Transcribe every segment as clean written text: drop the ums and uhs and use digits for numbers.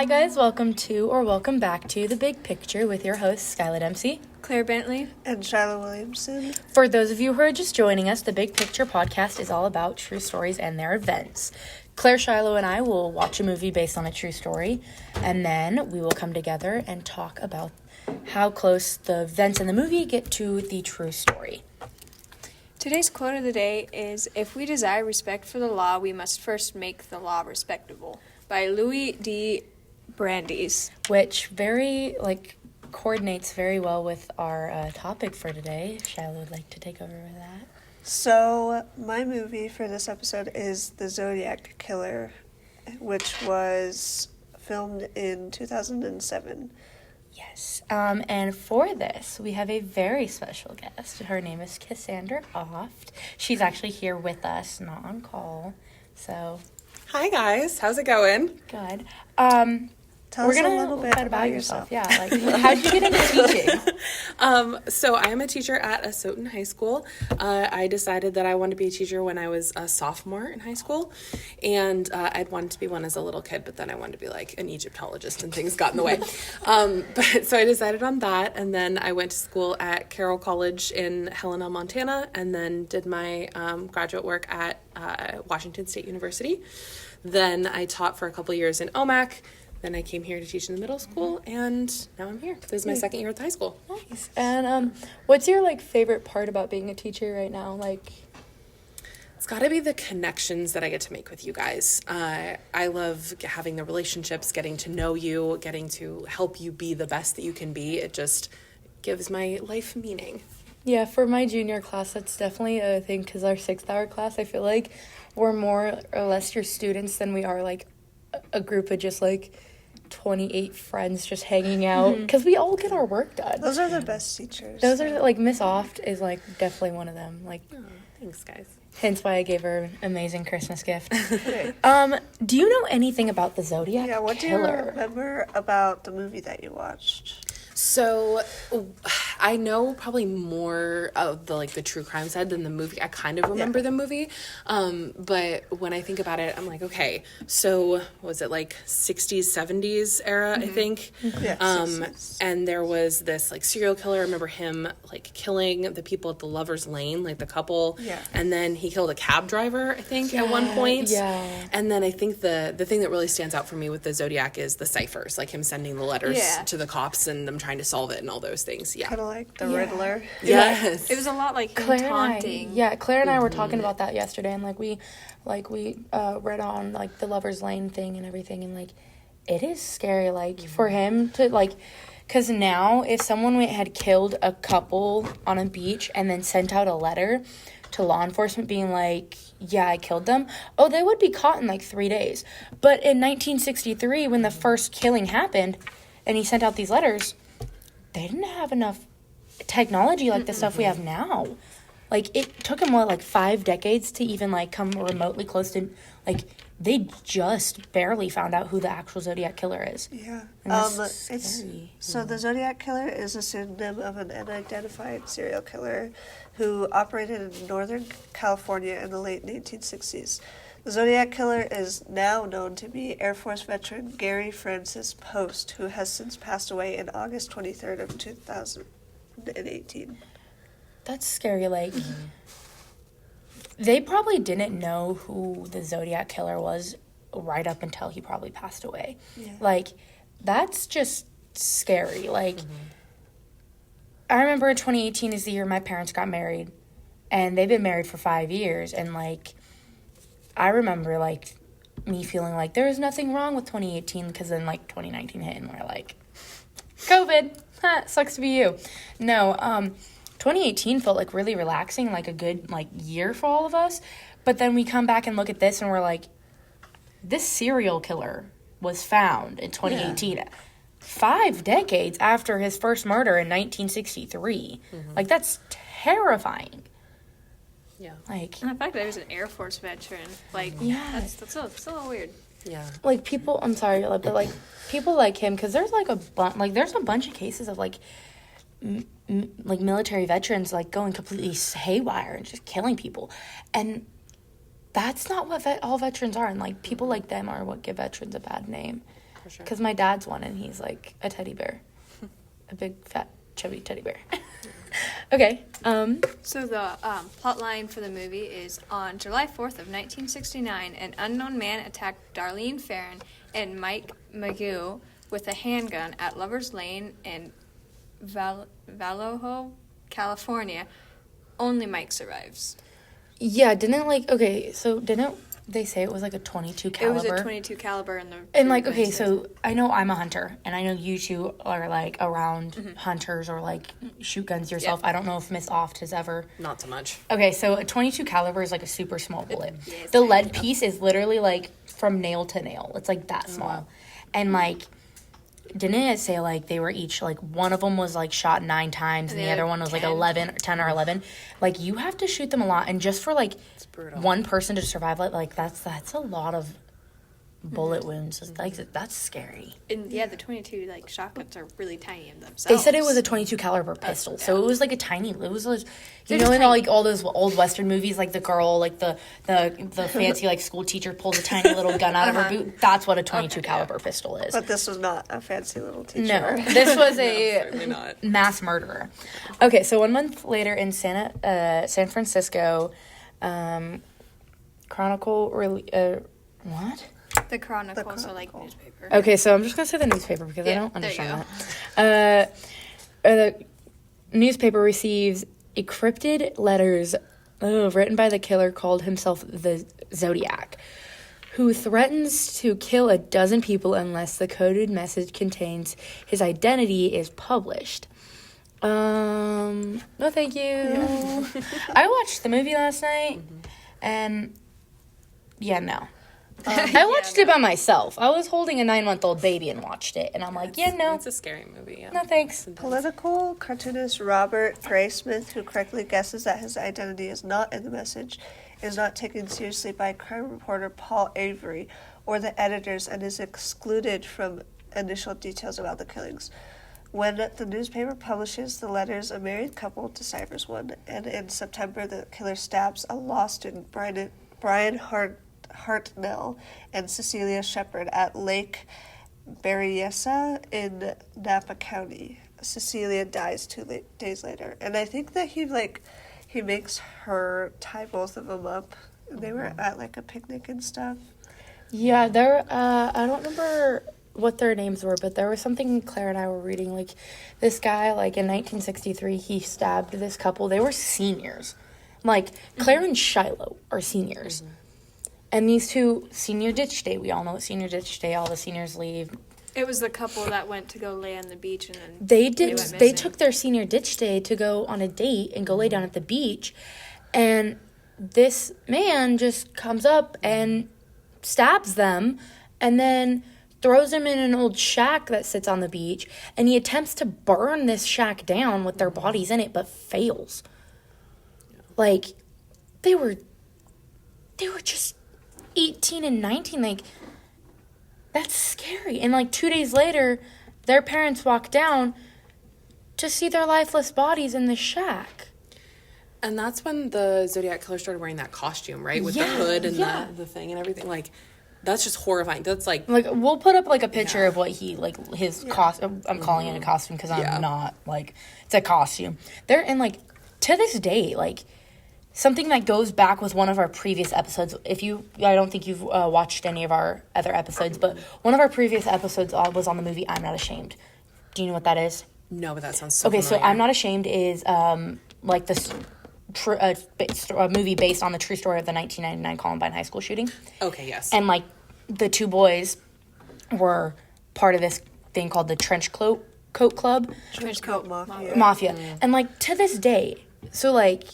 guys, welcome back to The Big Picture with your hosts, Skylar Dempsey, Claire Bentley, and Shiloh Williamson. For those of you who are just joining us, The Big Picture podcast is all about true stories and their events. Claire, Shiloh, and I will watch a movie based on a true story, and then we will come together and talk about how close the events in the movie get to the true story. Today's quote of the day is, "If we desire respect for the law, we must first make the law respectable," by Louis D. Brandeis. Which coordinates very well with our topic for today. Shiloh would like to take over with that. So, my movie for this episode is The Zodiac Killer, which was filmed in 2007. Yes, and for this, we have a very special guest. Her name is Cassandra Offt. She's actually here with us, not on call, so... Hi, guys. How's it going? Good. Tell us a little bit about yourself. Yeah, how did you get into teaching? So I am a teacher at Asotin High School. I decided that I wanted to be a teacher when I was a sophomore in high school, and I'd wanted to be one as a little kid, but then I wanted to be like an Egyptologist, and things got in the way. So I decided on that, and then I went to school at Carroll College in Helena, Montana, and then did my graduate work at Washington State University. Then I taught for a couple years in OMAC. Then I came here to teach in the middle school, and now I'm here. This is my second year at the high school. Nice. And what's your favorite part about being a teacher right now? It's got to be the connections that I get to make with you guys. I love having the relationships, getting to know you, getting to help you be the best that you can be. It just gives my life meaning. Yeah, for my junior class, that's definitely a thing, because our 6th-hour class, I feel like we're more or less your students than we are a group of just 28 friends just hanging out, because we all get our work done. Those are the best teachers. Those are Miss Offt is definitely one of them. Thanks, guys. Hence why I gave her an amazing Christmas gift. Do you know anything about the Zodiac Killer? Yeah, what do you remember about the movie that you watched? So I know probably more of the true crime side than the movie. I kind of remember the movie. But when I think about it, I'm like, okay, so was it 60s, 70s era, I think? Yeah, 60s. And there was this serial killer. I remember him killing the people at the Lover's Lane, the couple. Yeah. And then he killed a cab driver, I think, at one point. Yeah. And then I think the thing that really stands out for me with the Zodiac is the ciphers, him sending the letters to the cops and them trying to solve it and all those things. Yeah. Kind of like the Riddler. Yes. It was a lot Claire taunting. Claire and I were talking about that yesterday, and we read on the Lover's Lane thing and everything, and it is scary for him to because now if someone had killed a couple on a beach and then sent out a letter to law enforcement being yeah, I killed them, they would be caught in 3 days. But in 1963, when the first killing happened and he sent out these letters, they didn't have enough technology the stuff we have now. It took them 5 decades to even come remotely close to they just barely found out who the actual Zodiac Killer is. Yeah. It's scary. So the Zodiac Killer is a pseudonym of an unidentified serial killer who operated in Northern California in the late 1960s. The Zodiac Killer is now known to be Air Force veteran Gary Francis Post, who has since passed away in August 23rd of 2018. That's scary. They probably didn't know who the Zodiac Killer was right up until he probably passed away. Yeah. That's just scary. I remember 2018 is the year my parents got married, and they've been married for 5 years, and I remember, me feeling there was nothing wrong with 2018, because then, 2019 hit, and we're COVID, sucks to be you. No, 2018 felt, really relaxing, a good, year for all of us, but then we come back and look at this, and we're this serial killer was found in 2018, 5 decades after his first murder in 1963. That's terrifying. Yeah. And the fact that he was an Air Force veteran, that's a little weird. Yeah. People, I'm sorry, but people like him, because there's there's a bunch of cases of military veterans going completely haywire and just killing people, and that's not what all veterans are, and people like them are what give veterans a bad name. For sure. Because my dad's one, and he's like a teddy bear. A big, fat, chubby teddy bear. Okay. So the plot line for the movie is on July 4th of 1969, an unknown man attacked Darlene Farron and Mike Magoo with a handgun at Lover's Lane in Vallejo, California. Only Mike survives. Yeah, didn't they say it was like a 22 caliber? It was a 22 caliber in the... And like, okay, so I know I'm a hunter, and I know you two are like around hunters or like shoot guns yourself. I don't know if Miss Offt has ever. Not so much. Okay, so a 22 caliber is like a super small bullet. The lead piece is literally like from nail to nail. It's like that small. Wow. And like, didn't it say like they were each like one of them was like shot 9 times and the other one was 10. like 11 or 10 or 11. Like you have to shoot them a lot, and just for like one person to survive like that's a lot of bullet wounds. It's like that's scary. And the 22 like shotguns are really tiny in themselves. They said it was a 22 caliber pistol, so it was like a tiny. It was like, They're in just like all those old Western movies, like the girl, like the fancy like school teacher pulls a tiny little gun out of her boot. That's what a 22 caliber pistol is. But this was not a fancy little teacher. No, this was Certainly not. mass murderer. Okay, so 1 month later in San Francisco, Chronicle what? The Chronicle, so like newspaper. Okay, so I'm just gonna say the newspaper because I don't there you understand that. The newspaper receives encrypted letters written by the killer called himself the Zodiac, who threatens to kill a dozen people unless the coded message contains his identity is published. No thank you. I watched the movie last night, and no. I watched it by myself. I was holding a 9-month-old baby and watched it, and I'm like, no. It's a scary movie, yeah. No thanks. Political cartoonist Robert Graysmith, who correctly guesses that his identity is not in the message, is not taken seriously by crime reporter Paul Avery or the editors and is excluded from initial details about the killings. When the newspaper publishes the letters, a married couple deciphers one, and in September the killer stabs a law student, Brian Hartnell and Cecilia Shepard at Lake Berryessa in Napa County. Cecilia dies 2 days later, and I think that he makes her tie both of them up. They were at like a picnic and stuff. Yeah, I don't remember what their names were, but there was something Claire and I were reading. Like, this guy, like in 1963, he stabbed this couple. They were seniors. Like, Claire and Shiloh are seniors. And these two, senior ditch day, we all know it's senior ditch day, all the seniors leave. It was the couple that went to go lay on the beach and then They took their senior ditch day to go on a date and go lay down at the beach. And this man just comes up and stabs them and then throws them in an old shack that sits on the beach. And he attempts to burn this shack down with their bodies in it, but fails. Like, they were just 18 and 19, like, that's scary. And like 2 days later, their parents walk down to see their lifeless bodies in the shack. And that's when the Zodiac killer started wearing that costume, right? With the hood and the thing and everything. Like, that's just horrifying. That's like we'll put up like a picture of what he like his costume. I'm calling it a costume because I'm not like it's a costume. They're in like to this day like. Something that goes back with one of our previous episodes. I don't think you've watched any of our other episodes, but one of our previous episodes was on the movie I'm Not Ashamed. Do you know what that is? No, but that sounds so Okay, familiar. so I'm Not Ashamed is like this a movie based on the true story of the 1999 Columbine High School shooting. Okay, yes. And like the two boys were part of this thing called the Trench Coat Club. Trench coat Mafia. And like to this day, so like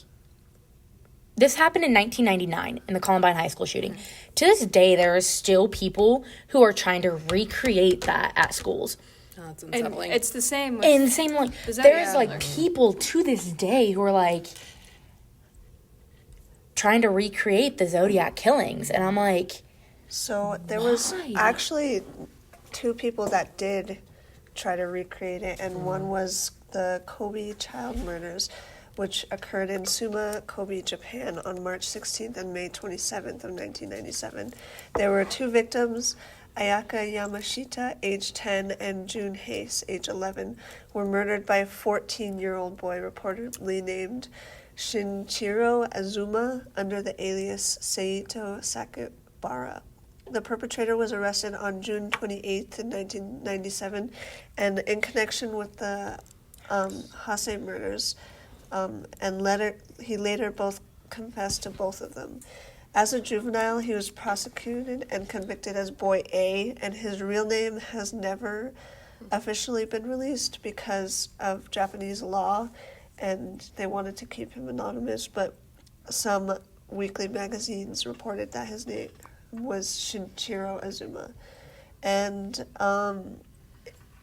this happened in 1999 in the Columbine High School shooting. To this day, there are still people who are trying to recreate that at schools. Oh, that's unsettling. And it's the same with... And same, like, there's, like, people to this day who are, like, trying to recreate the Zodiac killings. And I'm like... So there was actually 2 people that did try to recreate it, and one was the Kobe child murders, which occurred in Suma, Kobe, Japan on March 16th and May 27th of 1997. There were 2 victims, Ayaka Yamashita, age 10, and June Hayes, age 11, were murdered by a 14-year-old boy reportedly named Shinichiro Azuma under the alias Seito Sakibara. The perpetrator was arrested on June 28th in 1997, and in connection with the Hase murders, he later both confessed to both of them. As a juvenile, he was prosecuted and convicted as Boy A, and his real name has never officially been released because of Japanese law, and they wanted to keep him anonymous, but some weekly magazines reported that his name was Shinichiro Azuma. And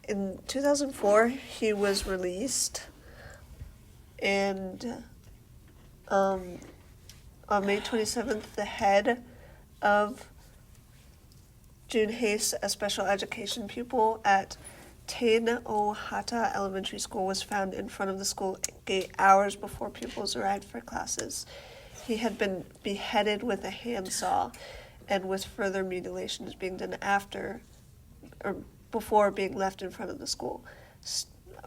in 2004, he was released, and on May 27th, the head of June Hayes, a special education pupil at Teinohata Elementary School, was found in front of the school gate hours before pupils arrived for classes. He had been beheaded with a handsaw, and with further mutilations being done after or before being left in front of the school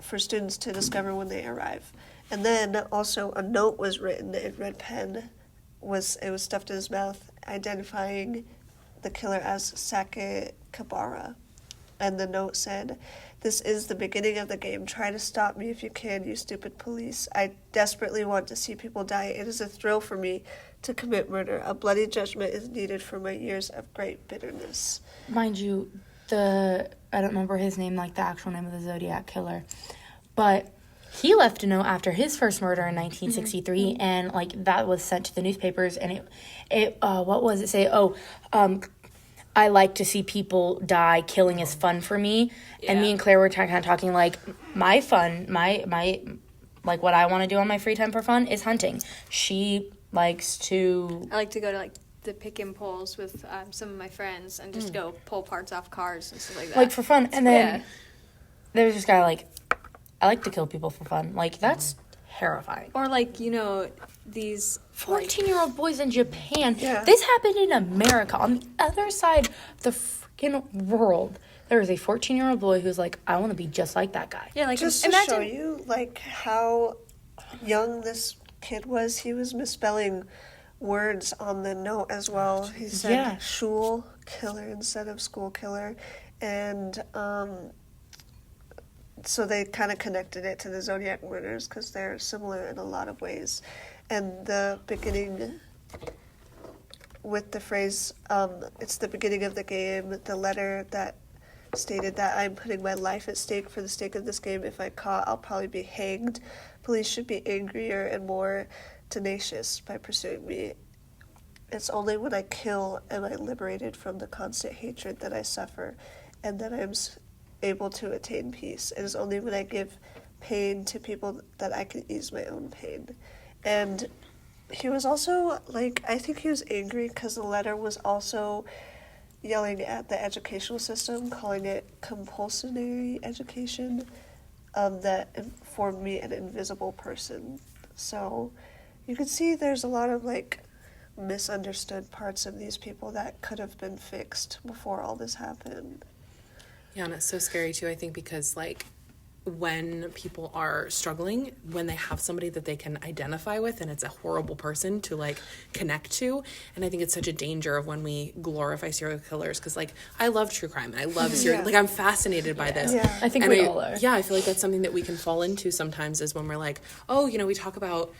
for students to discover when they arrive. And then also a note was written in red pen. It was stuffed in his mouth, identifying the killer as Sakibara. And the note said, "This is the beginning of the game. Try to stop me if you can, you stupid police. I desperately want to see people die. It is a thrill for me to commit murder. A bloody judgment is needed for my years of great bitterness." Mind you, I don't remember his name, like the actual name of the Zodiac killer, but he left a note after his first murder in 1963, and like that was sent to the newspapers, and it what was it say? I like to see people die. Killing is fun for me. Yeah. And me and Claire were kind of talking like my fun, my like what I want to do on my free time for fun is hunting. She likes to. I like to go to like the pick and pulls with some of my friends and just go pull parts off cars and stuff like that. Like for fun, and then there's this guy like. I like to kill people for fun. Like, that's terrifying. Or, like, you know, these... 14-year-old boys in Japan. Yeah. This happened in America. On the other side of the freaking world, there was a 14-year-old boy who's like, I want to be just like that guy. Yeah, like, just to show you, like, how young this kid was, he was misspelling words on the note as well. He said shul killer instead of school killer. And, so they kind of connected it to the Zodiac murders because they're similar in a lot of ways. And the beginning with the phrase, it's the beginning of the game, the letter that stated that I'm putting my life at stake for the sake of this game. If I caught, I'll probably be hanged. Police should be angrier and more tenacious by pursuing me. It's only when I kill am I liberated from the constant hatred that I suffer and that I am able to attain peace. It is only when I give pain to people that I can ease my own pain. And he was also, like, I think he was angry because the letter was also yelling at the educational system, calling it compulsory education, that formed me an invisible person. So you can see there's a lot of, like, misunderstood parts of these people that could have been fixed before all this happened. Yeah, and it's so scary, too, I think, because, like, when people are struggling, when they have somebody that they can identify with and it's a horrible person to, like, connect to, and I think it's such a danger of when we glorify serial killers, because, like, I love true crime, and I love serial, like, I'm fascinated by this. Yeah. I think we all are. Yeah, I feel like that's something that we can fall into sometimes is when we're like, oh, you know, we talk about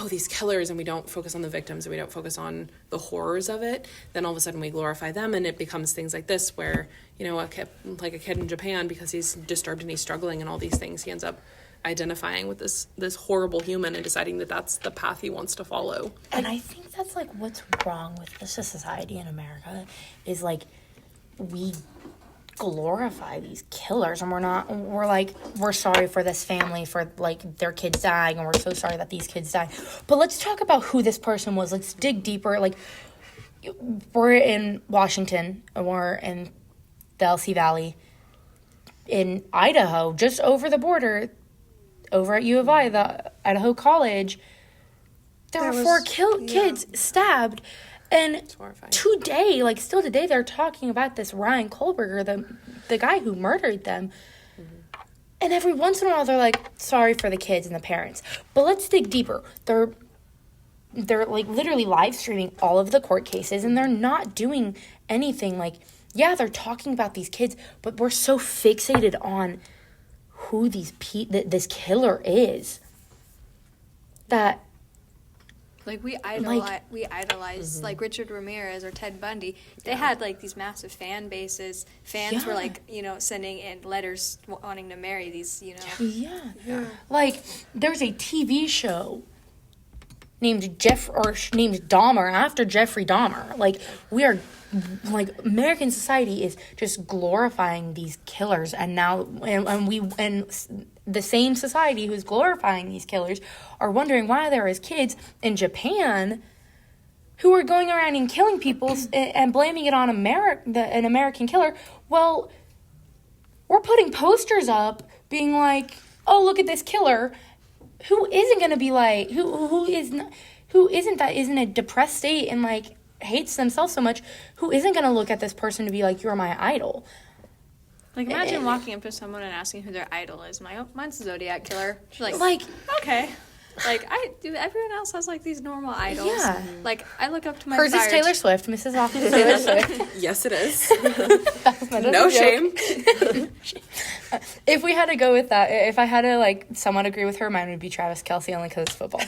these killers and we don't focus on the victims and we don't focus on the horrors of it, then all of a sudden we glorify them and it becomes things like this where, you know, a kid in Japan, because he's disturbed and he's struggling and all these things, he ends up identifying with this horrible human and deciding that that's the path he wants to follow. And I think that's like what's wrong with the society in America is like we glorify these killers and we're sorry for this family for like their kids dying and we're so sorry that these kids died, but let's talk about who this person was. Let's dig deeper. Like, we're in Washington and we're in the LC Valley in Idaho, just over the border over at U of I, the Idaho College. There were 4 kids stabbed, And It's horrifying. today, like still today, they're talking about this Ryan Kohlberger, the guy who murdered them. Mm-hmm. And every once in a while, they're like, sorry for the kids and the parents. But let's dig deeper. They're like literally live streaming all of the court cases, and they're not doing anything. Like, yeah, they're talking about these kids, but we're so fixated on who this killer is that. Like we idolize like Richard Ramirez or Ted Bundy. They had like these massive fan bases. Fans were like, you know, sending in letters wanting to marry these, you know. Yeah. Like there's a TV show named Dahmer after Jeffrey Dahmer. Like we are, like American society is just glorifying these killers, and now and the same society who's glorifying these killers are wondering why there is kids in Japan who are going around and killing people and blaming it on an American killer. Well, we're putting posters up being like, oh, look at this killer who isn't going to be like, who isn't in a depressed state and like hates themselves so much, who isn't going to look at this person to be like, you're my idol. Like, imagine walking up to someone and asking who their idol is. Mine's a Zodiac killer. Like, okay. Like, everyone else has, like, these normal idols. Yeah. Like, I look up to my Hers is Taylor Swift. Mrs. Offt is Taylor Swift. Yes, it is. No shame. If we had to go with that, if I had to, like, somewhat agree with her, mine would be Travis Kelce only because it's football.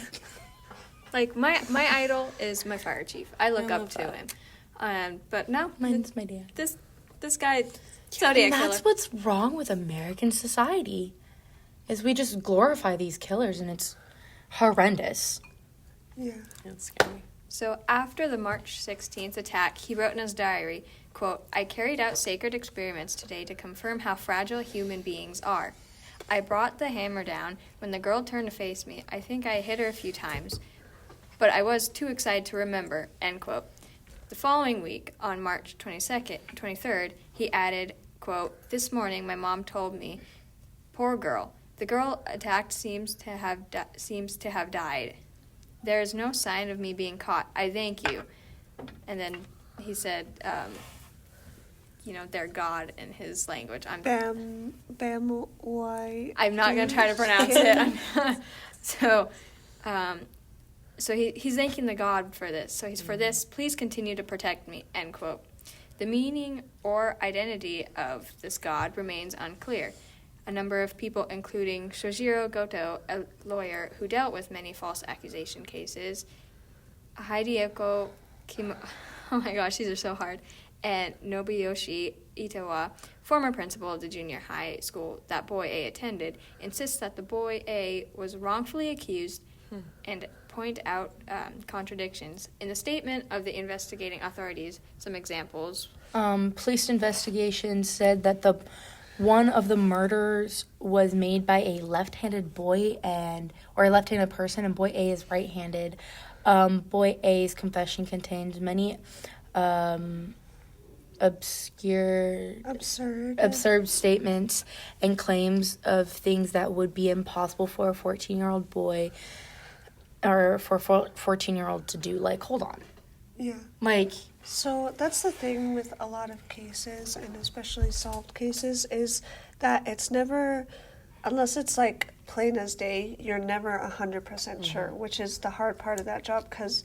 Like, my idol is my fire chief. I look up to him. But no. Mine's my dad. This guy... Zodiac and that's killer. what's wrong with American society, is we just glorify these killers, and it's horrendous. Yeah. That's scary. So after the March 16th attack, he wrote in his diary, quote, I carried out sacred experiments today to confirm how fragile human beings are. I brought the hammer down. When the girl turned to face me, I think I hit her a few times, but I was too excited to remember, end quote. The following week, on March 23rd, he added, quote, this morning my mom told me, poor girl, the girl attacked seems to have died. There is no sign of me being caught. I thank you. And then he said, you know, their God in his language. Bam, why? I'm not going to try to pronounce it. So he's thanking the God for this. So he's, for this, please continue to protect me, end quote. The meaning or identity of this God remains unclear. A number of people, including Shojiro Goto, a lawyer who dealt with many false accusation cases, Hideaki Kimo, oh my gosh, these are so hard, and Nobuyoshi Itowa, former principal of the junior high school that boy A attended, insists that the boy A was wrongfully accused and point out contradictions. In the statement of the investigating authorities, some examples. Police investigation said that one of the murders was made by a left-handed boy or a left-handed person, and boy A is right-handed. Boy A's confession contains many absurd statements and claims of things that would be impossible for a 14-year-old boy or for a 14-year-old to do. Like, hold on. Yeah. Like... So that's the thing with a lot of cases, and especially solved cases, is that it's never, unless it's like plain as day, you're never 100% sure, which is the hard part of that job, because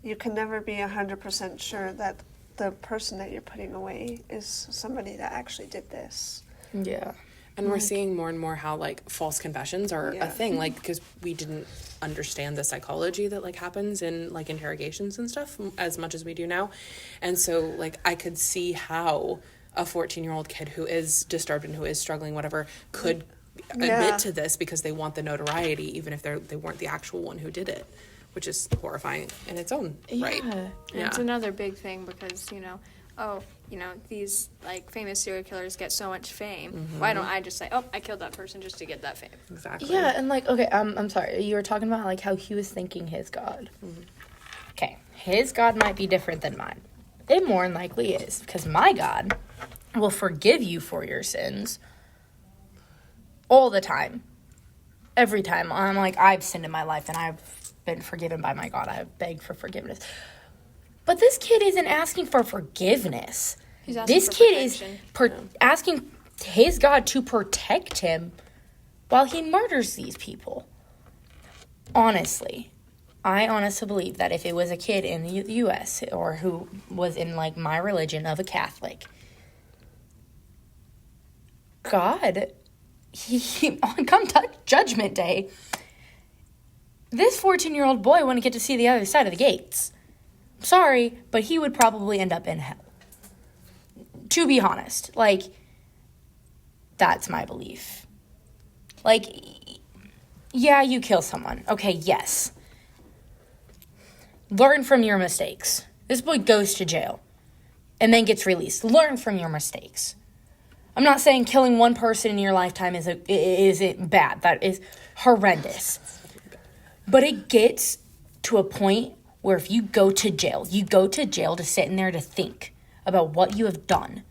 you can never be 100% sure that the person that you're putting away is somebody that actually did this. Yeah. And we're seeing more and more how, like, false confessions are a thing, like, because we didn't understand the psychology that, like, happens in, like, interrogations and stuff as much as we do now. And so, like, I could see how a 14-year-old kid who is disturbed and who is struggling, whatever, could admit to this because they want the notoriety, even if they weren't the actual one who did it, which is horrifying in its own right. And it's another big thing because, these, like, famous serial killers get so much fame. Mm-hmm. Why don't I just say, I killed that person just to get that fame? Exactly. Yeah, and, like, okay, I'm sorry. You were talking about, like, how he was thanking his God. Mm-hmm. Okay, his God might be different than mine. It more than likely is, because my God will forgive you for your sins all the time. Every time. I'm like, I've sinned in my life, and I've been forgiven by my God. I've begged for forgiveness. But this kid isn't asking for forgiveness. He's asking This for kid is protection. asking his God to protect him while he murders these people. Honestly, I honestly believe that if it was a kid in the U.S. or who was in, like, my religion of a Catholic, God, he come Judgment Day, this 14-year-old boy wouldn't get to see the other side of the gates. Sorry, but he would probably end up in hell. To be honest, like, that's my belief. Like, yeah, you kill someone. Okay, yes. Learn from your mistakes. This boy goes to jail and then gets released. Learn from your mistakes. I'm not saying killing one person in your lifetime isn't bad. That is horrendous. But it gets to a point where if you go to jail to sit in there to think about what you have done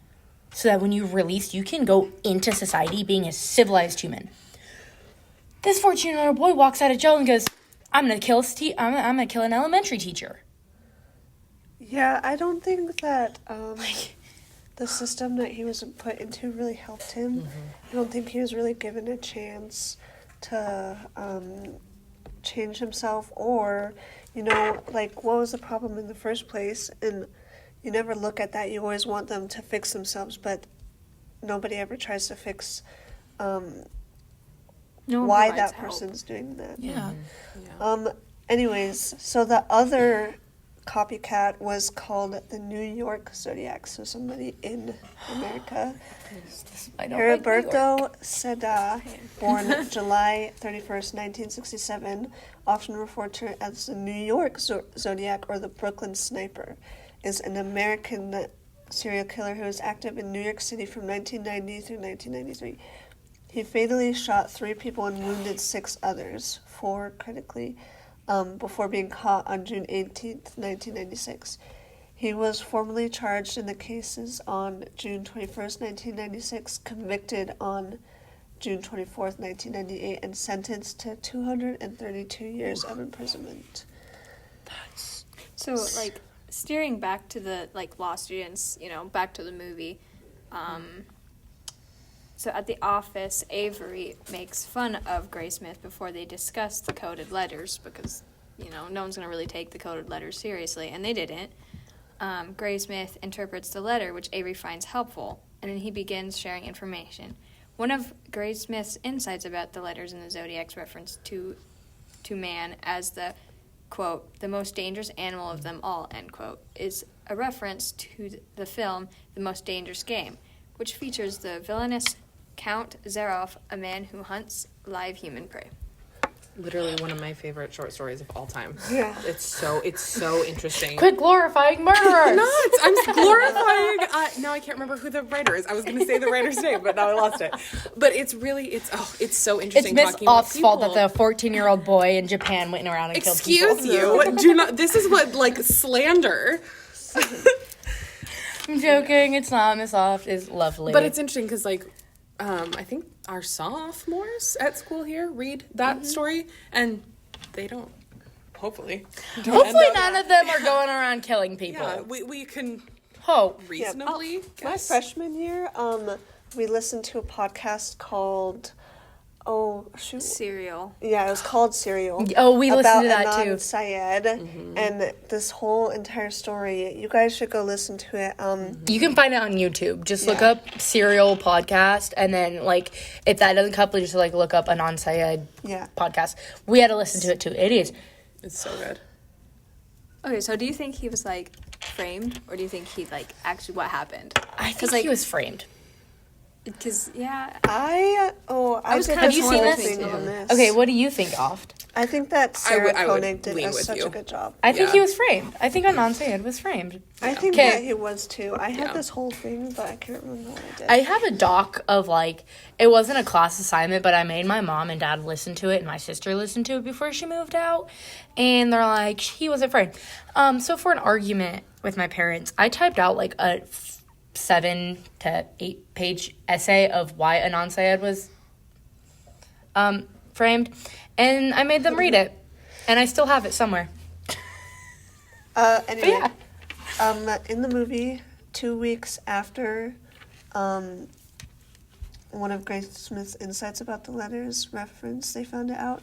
so that when you're released, you can go into society being a civilized human. This 14-year-old boy walks out of jail and goes, I'm gonna kill an elementary teacher. Yeah, I don't think that the system that he was put into really helped him. Mm-hmm. I don't think he was really given a chance to change himself, or, like, what was the problem in the first place? And you never look at that. You always want them to fix themselves, but nobody ever tries to fix No one why provides that help. person's doing that. Yeah. Anyways, so the other copycat was called the New York Zodiac, so somebody in America. I don't like New York. Heriberto Seda, born July 31st, 1967, often referred to as the New York Zodiac or the Brooklyn Sniper, is an American serial killer who was active in New York City from 1990 through 1993. He fatally shot 3 people and wounded 6 others, 4 critically, before being caught on June 18th, 1996. He was formally charged in the cases on June 21st, 1996, convicted on June 24th, 1998, and sentenced to 232 years of imprisonment. So, like, steering back to the, like, law students, back to the movie, so at the office, Avery makes fun of Graysmith before they discuss the coded letters because, no one's going to really take the coded letters seriously, and they didn't. Graysmith interprets the letter, which Avery finds helpful, and then he begins sharing information. One of Graysmith's insights about the letters in the Zodiac's reference to man as the, quote, the most dangerous animal of them all, end quote, is a reference to the film The Most Dangerous Game, which features the villainous Count Zeroff, a man who hunts live human prey. Literally one of my favorite short stories of all time. Yeah. It's so interesting. Quit glorifying murderers. Nuts! I'm glorifying. Now I can't remember who the writer is. I was going to say the writer's name, but now I lost it. But it's so interesting. It's Miss talking about Off's fault people. that the 14-year-old boy in Japan went around and killed people. Excuse you. Do not. This is what slander. I'm joking. It's not. Miss Off is lovely. But it's interesting because I think our sophomores at school here read that story, and they don't. Hopefully none of them are going around killing people. Yeah, we can Hope. reasonably My guess. freshman year, we listened to a podcast called, Serial. yeah, it was called Serial. Oh, we listened to about that Adnan too. Syed, and this whole entire story. You guys should go listen to it. You can find it on YouTube. Just look Yeah. up Serial Podcast, and then, if that doesn't couple, just, look up Adnan Syed Yeah. podcast. We had to listen to it, too. It is. It's so good. Okay, so do you think he was, framed, or do you think he, actually what happened? I think he was framed. Because, yeah, I was did kind of this torn whole between thing two. on this. Okay, what do you think, Oft? I think that Sarah I would Koenig did lean with such you. a good job. I think Yeah. he was framed. I think Adnan Syed was framed. I think Okay. that he was too. I had Yeah. this whole thing, but I can't remember what I did. I have a doc of it wasn't a class assignment, but I made my mom and dad listen to it, and my sister listened to it before she moved out, and they're like, he wasn't framed. So for an argument with my parents, I typed out a 7 to 8 page essay of why Adnan Syed was framed, and I made them read it, and I still have it somewhere. Anyway, Yeah. In the movie, 2 weeks after one of Grace Smith's insights about the letters reference, they found it out.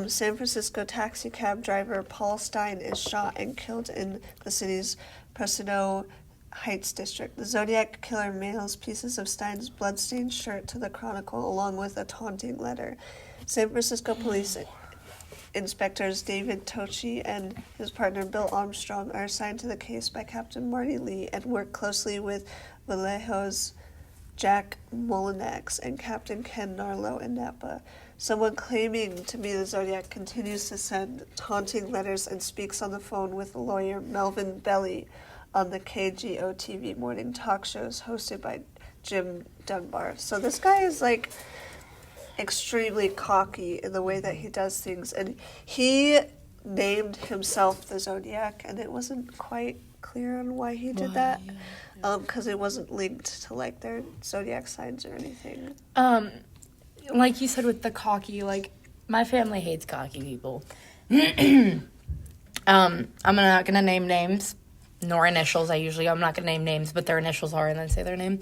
San Francisco taxi cab driver Paul Stein is shot and killed in the city's Presidio Heights district. The Zodiac killer mails pieces of Stein's bloodstained shirt to the Chronicle along with a taunting letter. San Francisco police inspectors David Tochi and his partner Bill Armstrong are assigned to the case by Captain Marty Lee and work closely with Vallejo's Jack Molinax and Captain Ken Narlow in Napa. Someone claiming to be the Zodiac continues to send taunting letters and speaks on the phone with lawyer Melvin Belly on the KGO TV morning talk shows hosted by Jim Dunbar. So this guy is like extremely cocky in the way that he does things, and he named himself the Zodiac, and it wasn't quite clear on why he did that, because it wasn't linked to like their zodiac signs or anything. Like you said with the cocky, like my family hates cocky people. I'm not gonna name names nor initials. I'm not gonna name names, but their initials are, and then say their name.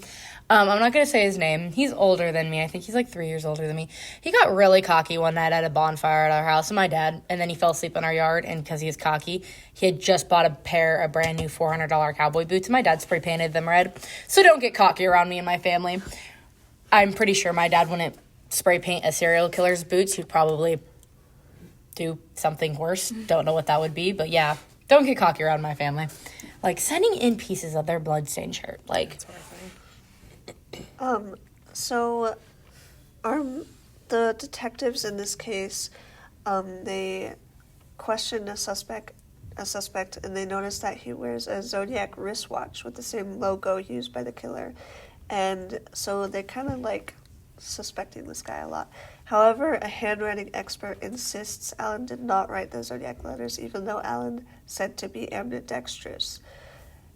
I'm not gonna say his name. He's older than me. I think he's like 3 years older than me. He got really cocky one night at a bonfire at our house with my dad, and then he fell asleep in our yard, and because he was cocky, he had just bought a pair of brand new $400 cowboy boots, and my dad spray painted them red. So don't get cocky around me and my family. I'm pretty sure my dad wouldn't spray paint a serial killer's boots. He'd probably do something worse. Don't know what that would be, but yeah, don't get cocky around my family. Like, sending in pieces of their bloodstained shirt. Like, That's horrifying. So the detectives in this case, they questioned a suspect, and they noticed that he wears a Zodiac wristwatch with the same logo used by the killer. And so they kind of like suspecting this guy a lot. However, a handwriting expert insists Alan did not write the Zodiac letters, even though Alan said to be ambidextrous.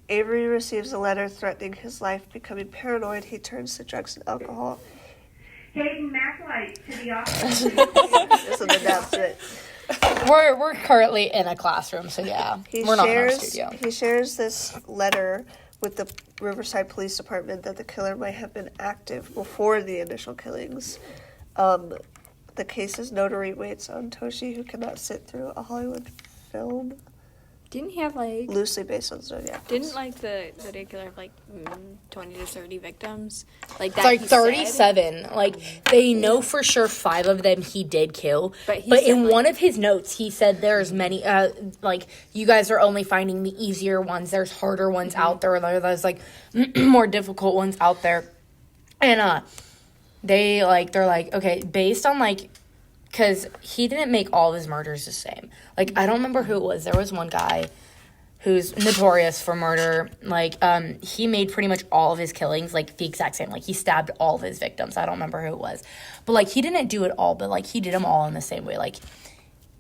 Avery receives a letter threatening his life. Becoming paranoid, he turns to drugs and alcohol. Hayden McLeod to the office. Doesn't announce it. we're currently in a classroom, so yeah, we're not in our studio. He shares this letter with the Riverside Police Department that the killer might have been active before the initial killings. The case's notary waits on Toshi, who cannot sit through a Hollywood film. Didn't he have like Loosely based on Zodiac. Didn't like the Zodiac killer have like 20 to 30 victims? Like that. It's like he 37. said? Like, they know for sure 5 of them he did kill. But he But said, in like- one of his notes, he said there's many, like, you guys are only finding the easier ones. There's harder ones out there. There's, like, more difficult ones out there. And, they're like, okay, based on, like, because he didn't make all of his murders the same. Like, I don't remember who it was. There was one guy who's notorious for murder. Like, he made pretty much all of his killings, like, the exact same. Like, he stabbed all of his victims. I don't remember who it was. But, like, he didn't do it all, but, like, he did them all in the same way. Like,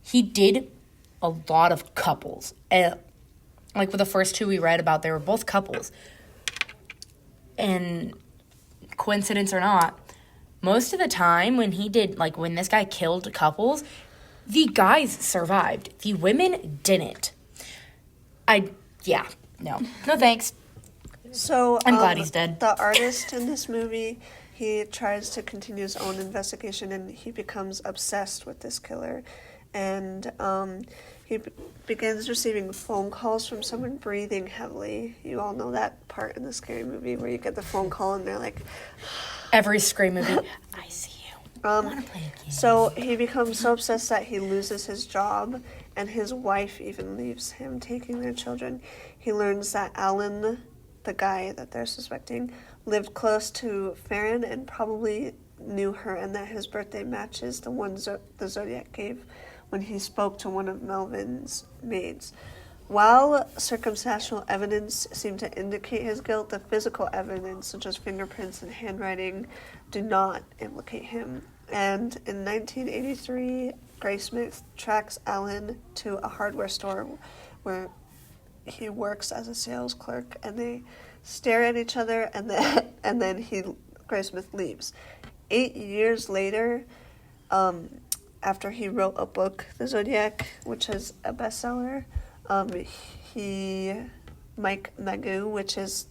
he did a lot of couples. And, like, with the first 2 we read about, they were both couples. And coincidence or not, most of the time when when this guy killed couples, the guys survived. The women didn't. No thanks. So I'm glad he's dead. The artist in this movie, he tries to continue his own investigation, and he becomes obsessed with this killer. And he begins receiving phone calls from someone breathing heavily. You all know that part in the scary movie where you get the phone call and they're like... Every scary movie, I see you. I want to play a game. So he becomes so obsessed that he loses his job, and his wife even leaves him, taking their children. He learns that Alan, the guy that they're suspecting, lived close to Farron and probably knew her, and that his birthday matches the one the Zodiac gave when he spoke to one of Melvin's maids. While circumstantial evidence seemed to indicate his guilt, the physical evidence, such as fingerprints and handwriting, do not implicate him. And in 1983, Grace Smith tracks Alan to a hardware store where he works as a sales clerk, and they stare at each other, and then Grace Smith leaves. 8 years later, after he wrote a book, The Zodiac, which is a bestseller, he Mike Magoo, which is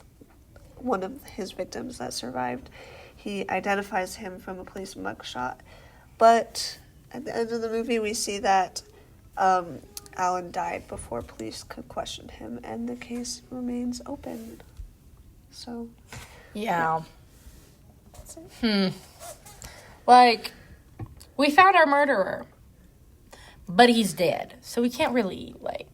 one of his victims that survived. He identifies him from a police mugshot. But at the end of the movie, we see that Alan died before police could question him, and the case remains open. So, Yeah. Like, we found our murderer, but he's dead, so we can't really, like,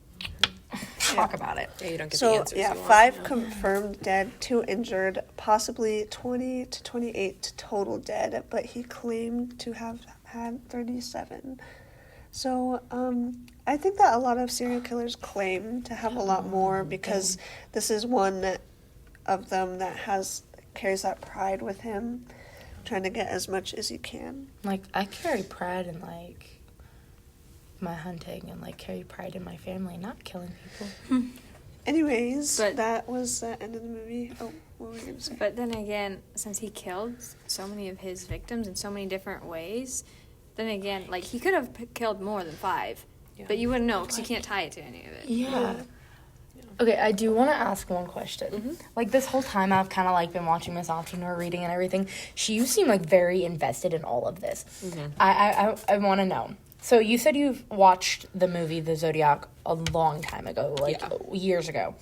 talk about it. Yeah, you don't get the so answers yeah, you want. 5 confirmed dead, 2 injured, possibly 20 to 28 total dead, but he claimed to have had 37. So, I think that a lot of serial killers claim to have a lot more because this is one of them that carries that pride with him, trying to get as much as he can. Like, I carry pride in, like, my hunting and, like, carry pride in my family, not killing people. Anyways, But- that was the end of the movie. Oh, what were we going to say? But then again, since he killed so many of his victims in so many different ways, then again, like, he could have killed more than 5. Yeah. But you wouldn't know because you can't tie it to any of it. Yeah. Okay, I do want to ask one question. Mm-hmm. Like, this whole time I've kind of, like, been watching Miss Often or reading and everything, you seem, like, very invested in all of this. Mm-hmm. I want to know. So, you said you've watched the movie The Zodiac a long time ago, like, years ago.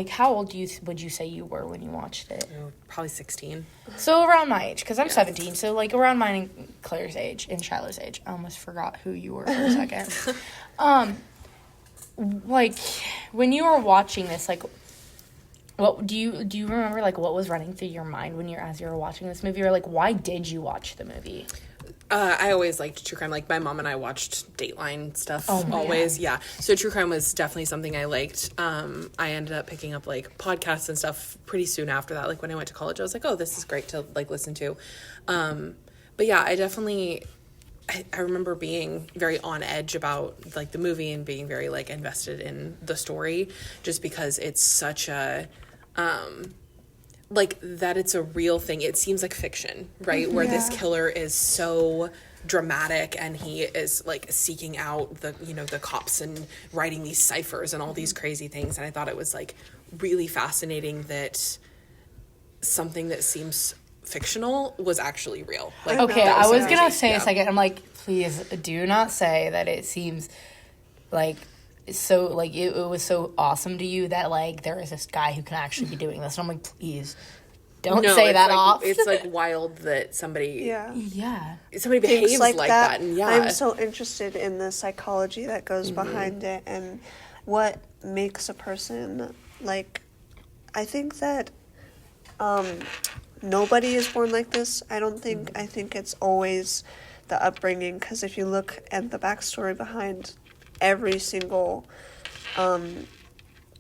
How old would you say you were when you watched it? Oh, probably 16. So, around my age, because I'm 17, so, like, around mine and Claire's age, and Shiloh's age. I almost forgot who you were for a second. Like, when you were watching this, like, what do you remember, like, what was running through your mind as you were watching this movie, or, like, why did you watch the movie? I always liked true crime. Like, my mom and I watched Dateline stuff God. always. Yeah. So true crime was definitely something I liked. I ended up picking up, like, podcasts and stuff pretty soon after that. Like, when I went to college, I was like, oh, this is great to, like, listen to. But yeah, I remember being very on edge about, like, the movie and being very, like, invested in the story just because it's such a, like, that it's a real thing. It seems like fiction, right? Where this killer is so dramatic and he is, like, seeking out the cops and writing these ciphers and all these crazy things. And I thought it was, like, really fascinating that something that seems fictional was actually real. Like, Okay, that I was crazy. gonna say Yeah. a second. I'm like, please do not say that it seems like so, like, it was so awesome to you that, like, there is this guy who can actually be doing this. And I'm like, please don't No, say it's that like, off. It's, like, wild that somebody Yeah. behaves Things like that. And yeah. I'm so interested in the psychology that goes behind it and what makes a person, like, I think that nobody is born like this. I don't think, I think it's always the upbringing, because if you look at the backstory behind every single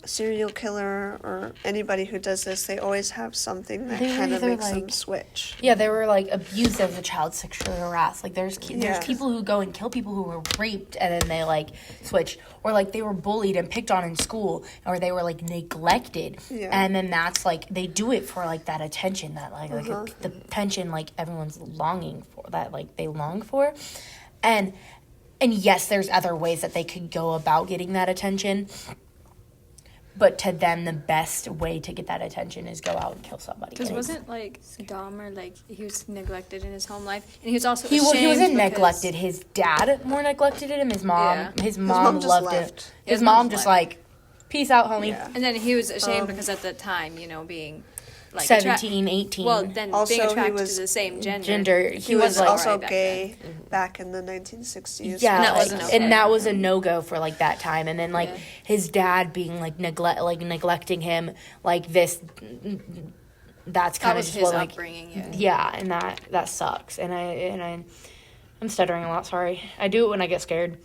serial killer or anybody who does this, they always have something that They're kind of either, makes them like- switch. Yeah, they were, like, abused as a child, sexually harassed. Like, there's Yeah. people who go and kill people who were raped, and then they, like, switch. Or, like, they were bullied and picked on in school, or they were, like, neglected. Yeah. And then that's, like, they do it for, like, that attention, that, like, the attention, like, everyone's longing for, that, like, they long for. And yes, there's other ways that they could go about getting that attention. But to them, the best way to get that attention is go out and kill somebody. Because And it's- wasn't, like, Dahmer, like, he was neglected in his home life, and he was also He ashamed wasn't because- neglected. His dad more neglected him. His mom, Yeah. his mom mom just loved left. him. His His mom mom just left. like, peace out, homie. Yeah. And then he was ashamed because at the time, being, like, 17, 18. well, then Also, being he attracted was- to the same gender. Gender. He He was was, like, also alright back gay back in the 1960s. Yeah, And that like, wasn't okay. and that was a no-go for, like, that time. And then, like, Yeah. his dad being, like, neglecting him, like, this, that's That kind of was just his what, like, upbringing, yeah. yeah, and that sucks. And I'm stuttering a lot, sorry. I do it when I get scared.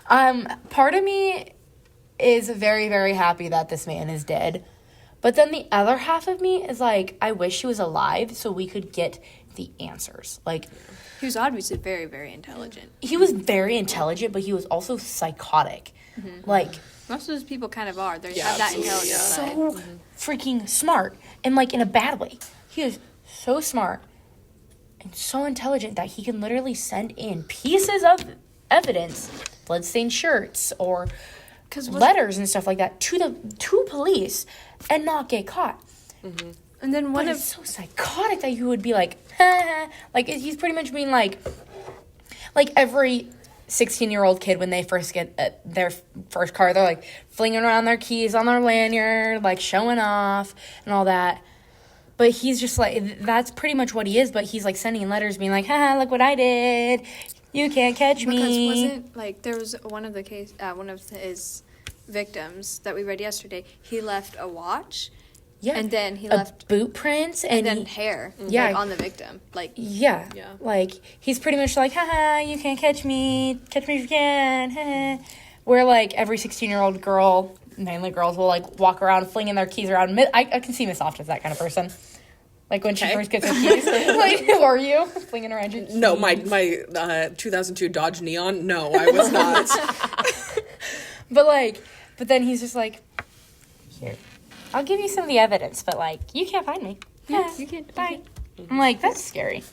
Part of me is very, very happy that this man is dead. But then the other half of me is like, I wish he was alive so we could get the answers. Like, He was obviously very, very intelligent. he was very intelligent, but he was also psychotic. Like, Most of those people kind of are. They Yeah, have that absolutely, intelligence. so freaking smart. And, like, in a bad way. He is so smart and so intelligent that he can literally send in pieces of evidence, bloodstained shirts, or... letters and stuff like that to police and not get caught. Mm-hmm. And then But it's so psychotic that you would be like, ha. Like, he's pretty much being like every 16-year-old kid when they first get their first car, they're like flinging around their keys on their lanyard, like showing off and all that. But he's just like, that's pretty much what he is. But he's like sending letters being like, haha, look what I did. You can't catch me. Because wasn't, like, there was one of his victims that we read yesterday, he left a watch. Yeah. And then he left boot prints and then hair like, on the victim. Like, yeah. Like, he's pretty much like, haha, you can't catch me if you can, haha. Where, like, every 16-year-old girl, mainly girls, will, like, walk around flinging their keys around. I can see Miss Offt as that kind of person. Like, when she first gets her keys. Like, who are you? Flinging around your keys. No, my 2002 Dodge Neon, no, I was not. But then he's just like, here, I'll give you some of the evidence, but, like, you can't find me. Yeah, you can't. Bye. I'm like, that's scary.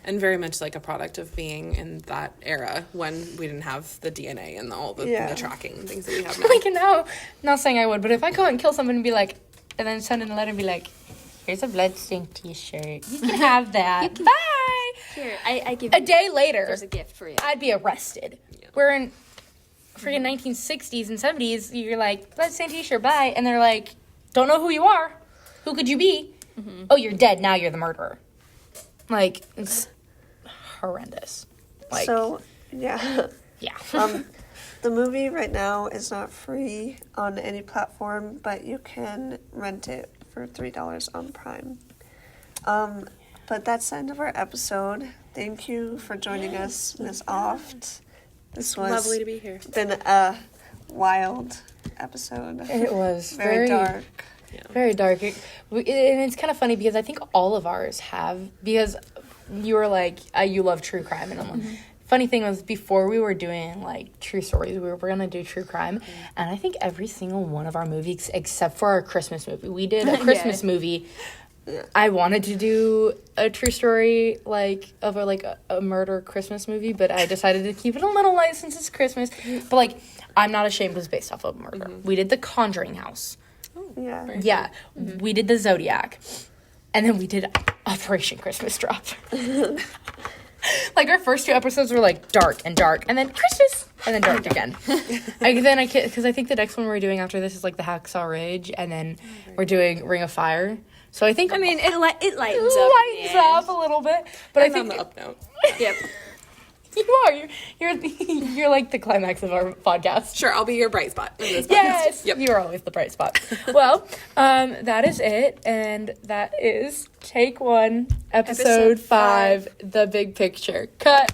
And very much like a product of being in that era when we didn't have the DNA and all the tracking and things that we have now. Like, no, not saying I would, but if I go and kill someone and be like, and then send in a letter and be like, here's a bloodstained t-shirt. You can have that. Bye. Here, I give A day later, there's a gift for you. I'd be arrested. Yeah. We're in freaking 1960s and 70s. You're like, bloodstained t-shirt, bye. And they're like, don't know who you are. Who could you be? Mm-hmm. Oh, you're dead. Now you're the murderer. Like, it's horrendous. Like, so, yeah. Yeah. The movie right now is not free on any platform, but you can rent it for $3 on Prime. But that's the end of our episode. Thank you for joining us, Ms. Offt. This was lovely to be here. Been a wild episode. It was very dark. Yeah. Very dark. And it's kind of funny because I think all of ours have, because you were like, you love true crime. And I'm like, funny thing was, before we were doing, like, true stories, we were going to do true crime. And I think every single one of our movies, except for our Christmas movie, we did a Christmas movie. I wanted to do a true story, like, of a murder Christmas movie, but I decided to keep it a little light since it's Christmas. But, like, I'm Not Ashamed was based off of a murder. We did The Conjuring House. Yeah. Yeah. We did the Zodiac. And then we did Operation Christmas Drop. Like, our first 2 episodes were, like, dark, and then Christmas, and then dark again. Because I think the next one we're doing after this is, like, the Hacksaw Ridge, and then we're doing Ring of Fire. So I think... I mean, it lightens up a little bit. But And I think... on the up note. Yep. You are. You're like the climax of our podcast. Sure, I'll be your bright spot in this podcast. Yes, Yep. you are always the bright spot. Well, that is it, and that is Take 1, episode 5, The Big Picture. Cut.